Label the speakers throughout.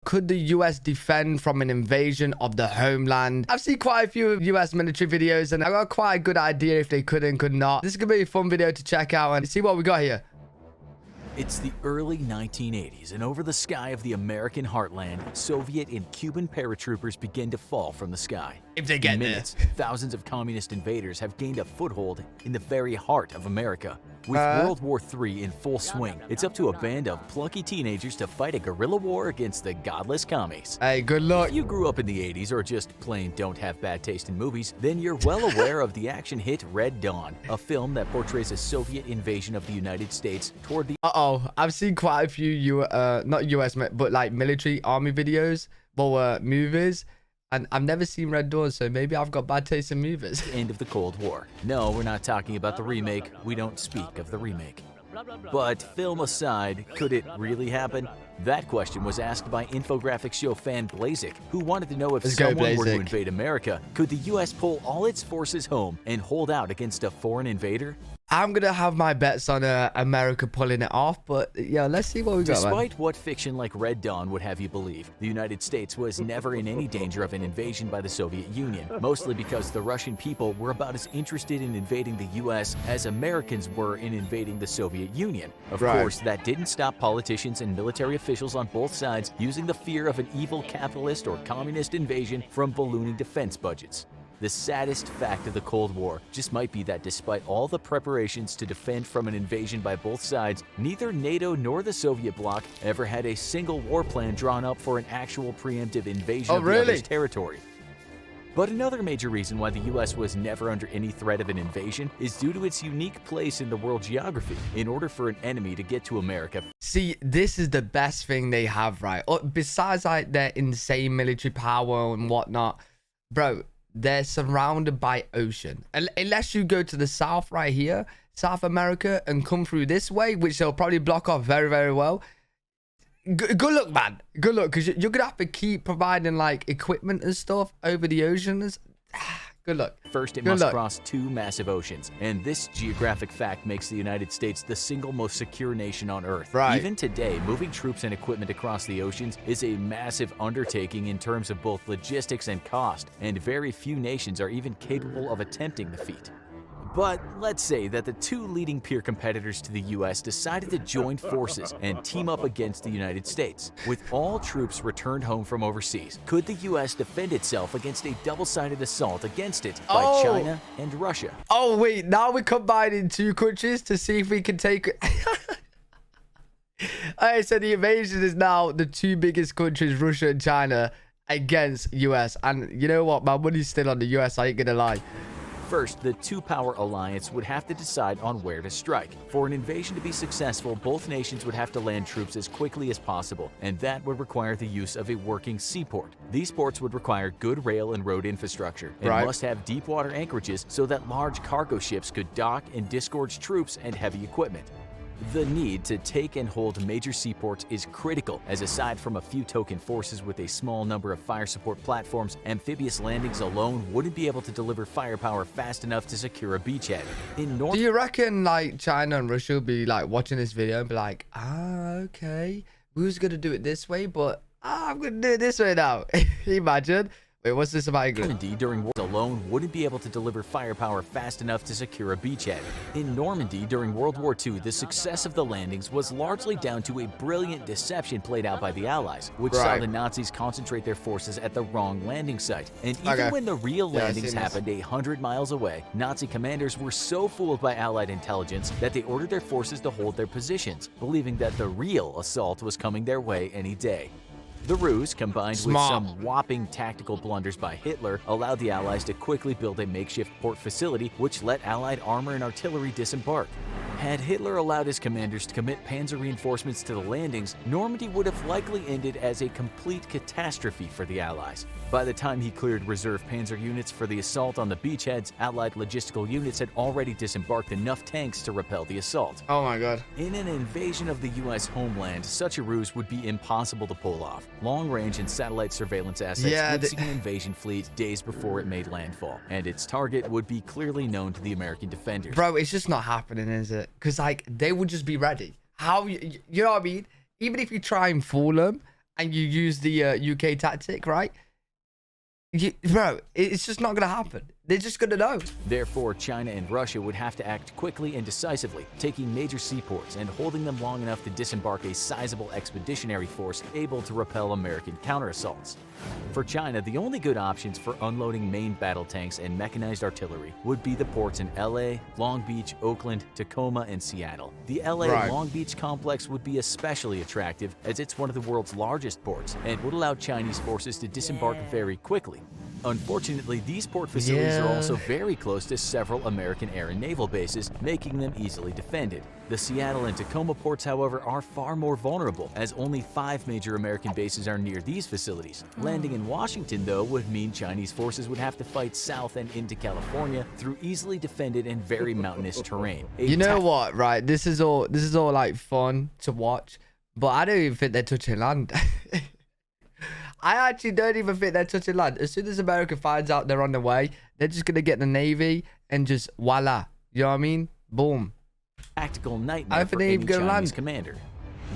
Speaker 1: could the US defend from an invasion of the homeland? I've seen quite a few US military videos, and I got quite a good idea if they could and could not. This is gonna be a fun video to check out and see what we got here.
Speaker 2: It's the early 1980s, and over the sky of the American heartland, Soviet and Cuban paratroopers begin to fall from the sky.
Speaker 1: If they get
Speaker 2: in
Speaker 1: there.
Speaker 2: minutes, thousands of communist invaders have gained a foothold in the very heart of America. With World War III in full swing, it's up to a band of plucky teenagers to fight a guerrilla war against the godless commies.
Speaker 1: Hey, good luck.
Speaker 2: If you grew up in the 80s or just plain don't have bad taste in movies, then you're well aware of the action hit Red Dawn, a film that portrays a Soviet invasion of the United States toward the...
Speaker 1: I've seen quite a few not US but like military army videos or movies, and I've never seen Red Dawn, so maybe I've got bad taste in movies.
Speaker 2: End of the Cold War. No, we're not talking about the remake. We don't speak of the remake. But film aside, could it really happen? That question was asked by infographic show fan Blazik, who wanted to know if someone were to invade America, could the US pull all its forces home and hold out against a foreign invader?
Speaker 1: I'm gonna have my bets on America pulling it off, but yeah, let's see what we got.
Speaker 2: Despite what fiction like Red Dawn would have you believe, the United States was never in any danger of an invasion by the Soviet Union, mostly because the Russian people were about as interested in invading the US as Americans were in invading the Soviet Union. Of course, that didn't stop politicians and military officials on both sides using the fear of an evil capitalist or communist invasion from ballooning defense budgets. The saddest fact of the Cold War just might be that despite all the preparations to defend from an invasion by both sides, neither NATO nor the Soviet bloc ever had a single war plan drawn up for an actual preemptive invasion of the other's territory. But another major reason why the US was never under any threat of an invasion is due to its unique place in the world geography. In order for an enemy to get to America...
Speaker 1: See, this is the best thing they have, right? Besides like their insane military power and whatnot, bro, they're surrounded by ocean. Unless you go to the south right here, South America, and come through this way, which they'll probably block off very, very well. Good luck, man. Good luck, because you're going to have to keep providing like equipment and stuff over the oceans. Good luck.
Speaker 2: First, it must cross two massive oceans, and this geographic fact makes the United States the single most secure nation on Earth. Even today, moving troops and equipment across the oceans is a massive undertaking in terms of both logistics and cost, and very few nations are even capable of attempting the feat. But let's say that the two leading peer competitors to the US decided to join forces and team up against the United States. With all troops returned home from overseas, could the US defend itself against a double-sided assault against it by China and Russia?
Speaker 1: Oh, wait, now we're combining two countries to see if we can take... Alright, so the invasion is now the two biggest countries, Russia and China, against US. And you know what? My money's still on the US, I ain't gonna lie.
Speaker 2: First, the two-power alliance would have to decide on where to strike. For an invasion to be successful, both nations would have to land troops as quickly as possible, and that would require the use of a working seaport. These ports would require good rail and road infrastructure, and must have deep-water anchorages so that large cargo ships could dock and disgorge troops and heavy equipment. The need to take and hold major seaports is critical, as aside from a few token forces with a small number of fire support platforms, amphibious landings alone wouldn't be able to deliver firepower fast enough to secure a beachhead. Do
Speaker 1: you reckon like China and Russia will be like watching this video and be like, okay, we was gonna do it this way, but I'm gonna do it this way now? Imagine. Wait, what's this about England?
Speaker 2: Normandy during war alone wouldn't be able to deliver firepower fast enough to secure a beachhead. In Normandy during World War II, the success of the landings was largely down to a brilliant deception played out by the Allies, which saw the Nazis concentrate their forces at the wrong landing site. And even when the real landings happened 100 miles away, Nazi commanders were so fooled by Allied intelligence that they ordered their forces to hold their positions, believing that the real assault was coming their way any day. The ruse, combined with some whopping tactical blunders by Hitler, allowed the Allies to quickly build a makeshift port facility which let Allied armor and artillery disembark. Had Hitler allowed his commanders to commit panzer reinforcements to the landings, Normandy would have likely ended as a complete catastrophe for the Allies. By the time he cleared reserve panzer units for the assault on the beachheads, Allied logistical units had already disembarked enough tanks to repel the assault.
Speaker 1: Oh my god.
Speaker 2: In an invasion of the US homeland, such a ruse would be impossible to pull off. Long-range and satellite surveillance assets would see an invasion fleet days before it made landfall, and its target would be clearly known to the American defenders.
Speaker 1: Bro, it's just not happening, is it? Because like they would just be ready. How you know what I mean? Even if you try and fool them and you use the UK tactic, right? Bro, it's just not gonna happen. They're just gonna know.
Speaker 2: Therefore, China and Russia would have to act quickly and decisively, taking major seaports and holding them long enough to disembark a sizable expeditionary force able to repel American counterassaults. For China, the only good options for unloading main battle tanks and mechanized artillery would be the ports in LA, Long Beach, Oakland, Tacoma, and Seattle. The LA Long Beach complex would be especially attractive as it's one of the world's largest ports and would allow Chinese forces to disembark very quickly. Unfortunately, these port facilities are also very close to several American air and naval bases, making them easily defended. The Seattle and Tacoma ports, however, are far more vulnerable, as only 5 major American bases are near these facilities. Landing in Washington, though, would mean Chinese forces would have to fight south and into California through easily defended and very mountainous terrain.
Speaker 1: You know what, right? This is all like fun to watch, but I don't even think they're touching land. I actually don't even think they're touching land. As soon as America finds out they're on the way, they're just going to get the Navy and just voila. You know what I mean? Boom.
Speaker 2: Tactical nightmare for any Chinese commander.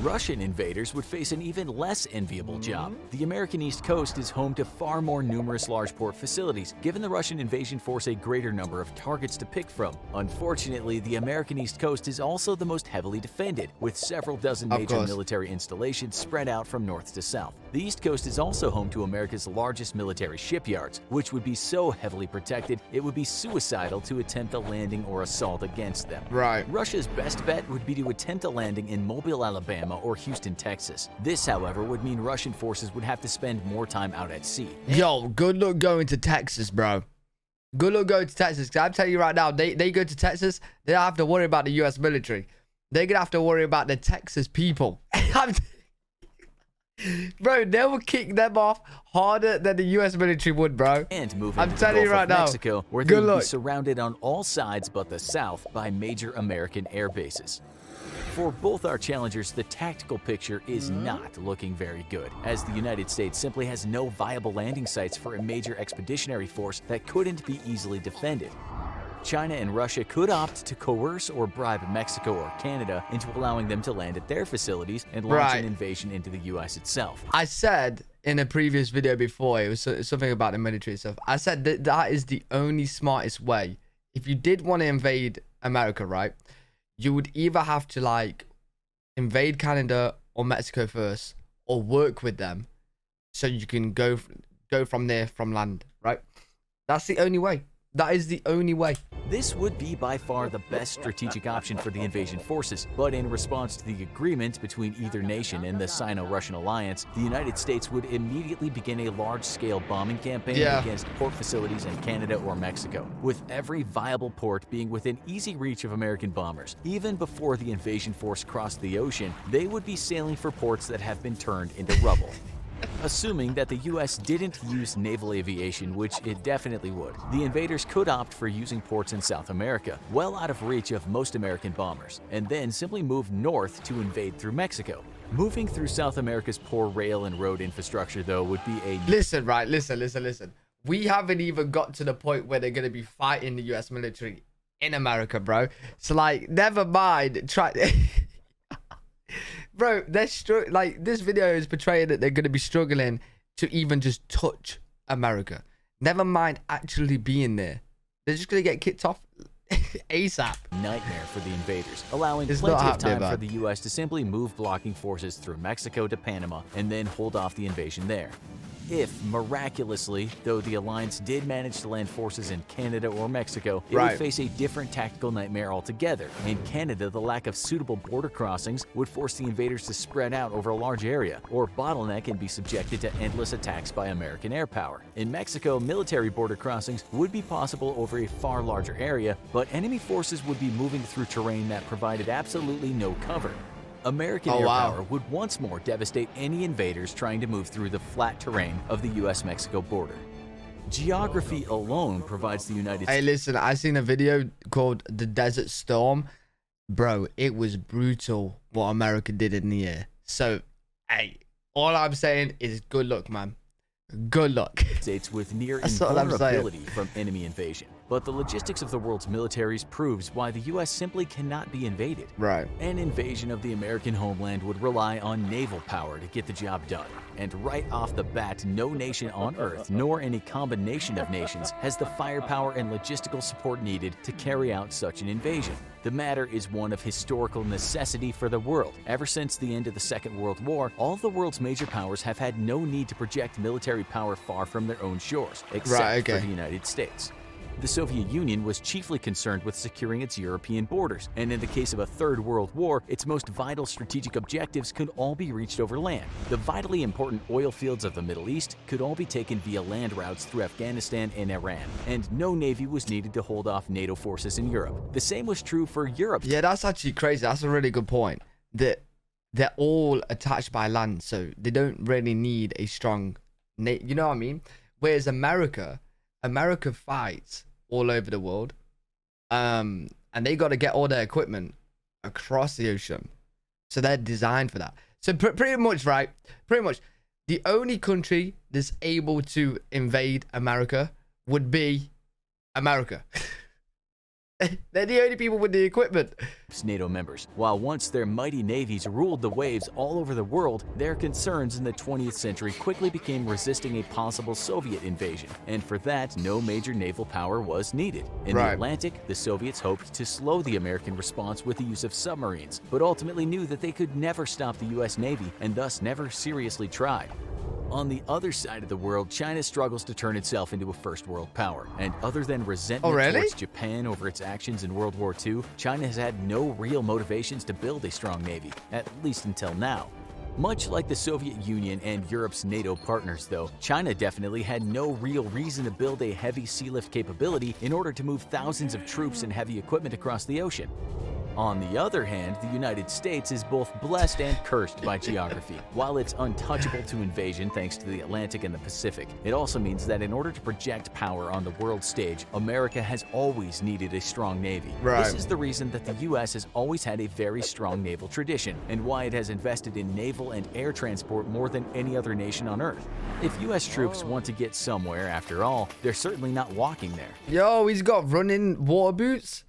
Speaker 2: Russian invaders would face an even less enviable job. The American East Coast is home to far more numerous large port facilities, giving the Russian invasion force a greater number of targets to pick from. Unfortunately, the American East Coast is also the most heavily defended, with several dozen major military installations spread out from north to south. The East Coast is also home to America's largest military shipyards, which would be so heavily protected it would be suicidal to attempt a landing or assault against them. Russia's best bet would be to attempt a landing in Mobile, Alabama, or Houston, Texas. This, however, would mean Russian forces would have to spend more time out at sea.
Speaker 1: Yo, good luck going to Texas, bro. Good luck going to Texas. Because I'm telling you right now, they go to Texas, they don't have to worry about the U.S. military. They're going to have to worry about the Texas people. Bro, they will kick them off harder than the U.S. military would, bro.
Speaker 2: And move into the Gulf of Mexico, where they would be surrounded on all sides but the south by major American air bases. For both our challengers, the tactical picture is not looking very good, as the United States simply has no viable landing sites for a major expeditionary force that couldn't be easily defended. China and Russia could opt to coerce or bribe Mexico or Canada into allowing them to land at their facilities and launch an invasion into the U.S. itself.
Speaker 1: I said in a previous video before, it was something about the military stuff. I said that that is the only smartest way. If you did want to invade America, right, you would either have to like invade Canada or Mexico first, or work with them so you can go from there from land, right? That's the only way. That is the only way.
Speaker 2: This would be by far the best strategic option for the invasion forces, but in response to the agreement between either nation and the Sino-Russian alliance, the United States would immediately begin a large-scale bombing campaign against port facilities in Canada or Mexico, with every viable port being within easy reach of American bombers. Even before the invasion force crossed the ocean, they would be sailing for ports that have been turned into rubble. Assuming that the U.S. didn't use naval aviation, which it definitely would, the invaders could opt for using ports in South America, well out of reach of most American bombers, and then simply move north to invade through Mexico. Moving through South America's poor rail and road infrastructure, though, would be a...
Speaker 1: Listen. We haven't even got to the point where they're going to be fighting the U.S. military in America, bro. So, like, never mind. Bro, they're like, this video is portraying that they're going to be struggling to even just touch America. Never mind actually being there. They're just going to get kicked off ASAP.
Speaker 2: Nightmare for the invaders, allowing plenty of time for the U.S. to simply move blocking forces through Mexico to Panama and then hold off the invasion there. If, miraculously, though the alliance did manage to land forces in Canada or Mexico, it would face a different tactical nightmare altogether. In Canada, the lack of suitable border crossings would force the invaders to spread out over a large area, or bottleneck and be subjected to endless attacks by American air power. In Mexico, military border crossings would be possible over a far larger area, but enemy forces would be moving through terrain that provided absolutely no cover. American air power would once more devastate any invaders trying to move through the flat terrain of the U.S.-Mexico border. Geography alone provides the United States...
Speaker 1: Hey, listen, I seen a video called The Desert Storm. Bro, it was brutal what America did in the air. So, hey, all I'm saying is good luck, man. Good luck.
Speaker 2: States with near invulnerability from enemy invasion. But the logistics of the world's militaries proves why the US simply cannot be invaded.
Speaker 1: Right.
Speaker 2: An invasion of the American homeland would rely on naval power to get the job done. And right off the bat, no nation on Earth, nor any combination of nations, has the firepower and logistical support needed to carry out such an invasion. The matter is one of historical necessity for the world. Ever since the end of the Second World War, all of the world's major powers have had no need to project military power far from their own shores, except for the United States. The Soviet Union was chiefly concerned with securing its European borders, and in the case of a Third World War, its most vital strategic objectives could all be reached over land. The vitally important oil fields of the Middle East could all be taken via land routes through Afghanistan and Iran, and no navy was needed to hold off NATO forces in Europe. The same was true for Europe.
Speaker 1: Yeah, that's actually crazy. That's a really good point. That they're all attached by land, so they don't really need a strong you know what I mean? Whereas America fights all over the world, and they got to get all their equipment across the ocean, so they're designed for that. So pretty much the only country that's able to invade America would be America. They're the only people with the equipment.
Speaker 2: NATO members. While once their mighty navies ruled the waves all over the world, their concerns in the 20th century quickly became resisting a possible Soviet invasion, and for that, no major naval power was needed. In the Atlantic, the Soviets hoped to slow the American response with the use of submarines, but ultimately knew that they could never stop the US Navy and thus never seriously tried. On the other side of the world, China struggles to turn itself into a first world power. And other than resentment towards Japan over its actions in World War II, China has had no real motivations to build a strong navy, at least until now. Much like the Soviet Union and Europe's NATO partners, though, China definitely had no real reason to build a heavy sea lift capability in order to move thousands of troops and heavy equipment across the ocean. On the other hand, the United States is both blessed and cursed by geography. While it's untouchable to invasion thanks to the Atlantic and the Pacific, it also means that in order to project power on the world stage, America has always needed a strong navy. This is the reason that the US has always had a very strong naval tradition, and why it has invested in naval and air transport more than any other nation on Earth. If US troops want to get somewhere, after all, they're certainly not walking there.
Speaker 1: Yo, he's got running water boots.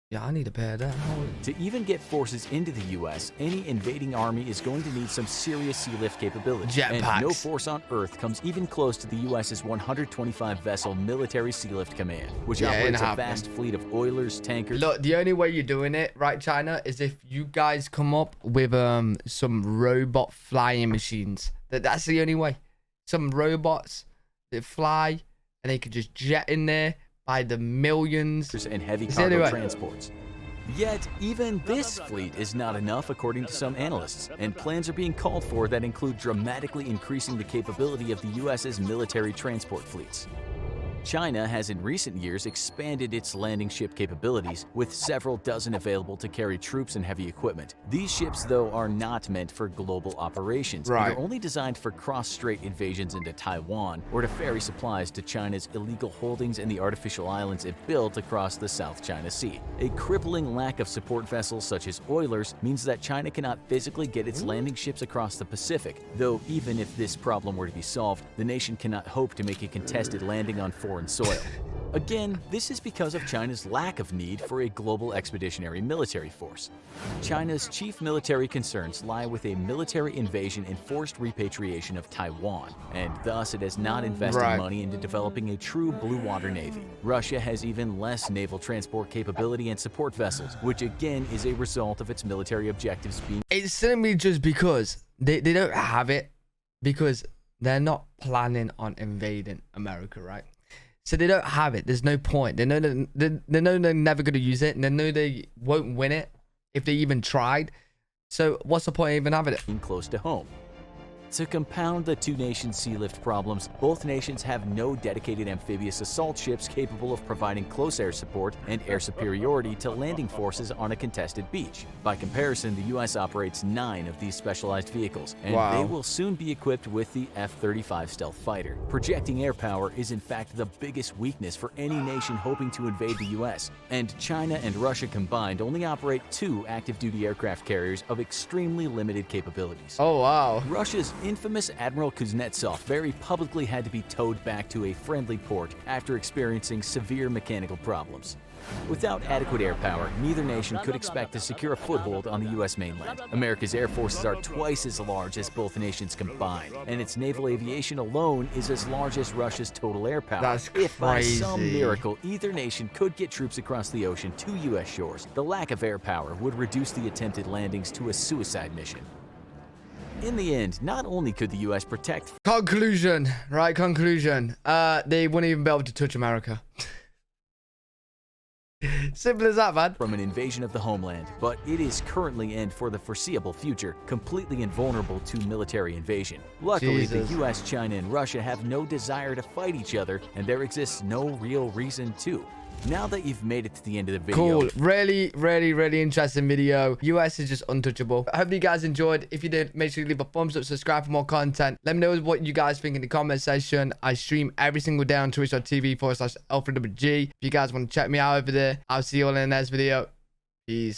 Speaker 1: Yeah, I need a pair of that.
Speaker 2: To even get forces into the U.S., any invading army is going to need some serious sea lift capability. And no force on Earth comes even close to the U.S.'s 125-vessel military sea lift command, which operates a vast fleet of oilers, tankers.
Speaker 1: Look, the only way you're doing it, right, China, is if you guys come up with some robot flying machines. That's the only way. Some robots that fly, and they could just jet in there by the millions
Speaker 2: and heavy cargo transports. Yet, even this fleet is not enough according to some analysts, and plans are being called for that include dramatically increasing the capability of the US's military transport fleets. China has in recent years expanded its landing ship capabilities, with several dozen available to carry troops and heavy equipment. These ships, though, are not meant for global operations. They're only designed for cross-strait invasions into Taiwan or to ferry supplies to China's illegal holdings in the artificial islands it built across the South China Sea. A crippling lack of support vessels such as oilers means that China cannot physically get its landing ships across the Pacific, though even if this problem were to be solved, the nation cannot hope to make a contested landing on foreign soil. Again, this is because of China's lack of need for a global expeditionary military force. China's chief military concerns lie with a military invasion and forced repatriation of Taiwan, and thus it has not invested money into developing a true blue water navy. Russia has even less naval transport capability and support vessels, which again is a result of its military objectives being...
Speaker 1: It's simply just because they don't have it, because they're not planning on invading America, right? So they don't have it. There's no point. They know they're never going to use it, and they know they won't win it if they even tried. So what's the point of even having it?
Speaker 2: Close to home. To compound the two nations' sea lift problems, both nations have no dedicated amphibious assault ships capable of providing close air support and air superiority to landing forces on a contested beach. By comparison, the U.S. operates 9 of these specialized vehicles, and they will soon be equipped with the F-35 stealth fighter. Projecting air power is in fact the biggest weakness for any nation hoping to invade the U.S., and China and Russia combined only operate 2 active-duty aircraft carriers of extremely limited capabilities.
Speaker 1: Oh, wow.
Speaker 2: Russia's Infamous Admiral Kuznetsov very publicly had to be towed back to a friendly port after experiencing severe mechanical problems. Without adequate air power, neither nation could expect to secure a foothold on the U.S. mainland. America's air forces are twice as large as both nations combined, and its naval aviation alone is as large as Russia's total air power.
Speaker 1: That's crazy.
Speaker 2: If by some miracle either nation could get troops across the ocean to U.S. shores, the lack of air power would reduce the attempted landings to a suicide mission. In the end, not only could the U.S. protect...
Speaker 1: Conclusion. They wouldn't even be able to touch America. Simple as that, man.
Speaker 2: From an invasion of the homeland, but it is currently and for the foreseeable future completely invulnerable to military invasion. Luckily, the US, China, and Russia have no desire to fight each other, and there exists no real reason to. Now that you've made it to the end of the video...
Speaker 1: Cool. Really interesting video. US is just untouchable. I hope you guys enjoyed. If you did, make sure you leave a thumbs up, subscribe for more content. Let me know what you guys think in the comment section. I stream every single day on twitch.tv/Alfred. If you guys want to check me out over there, I'll see you all in the next video. Peace.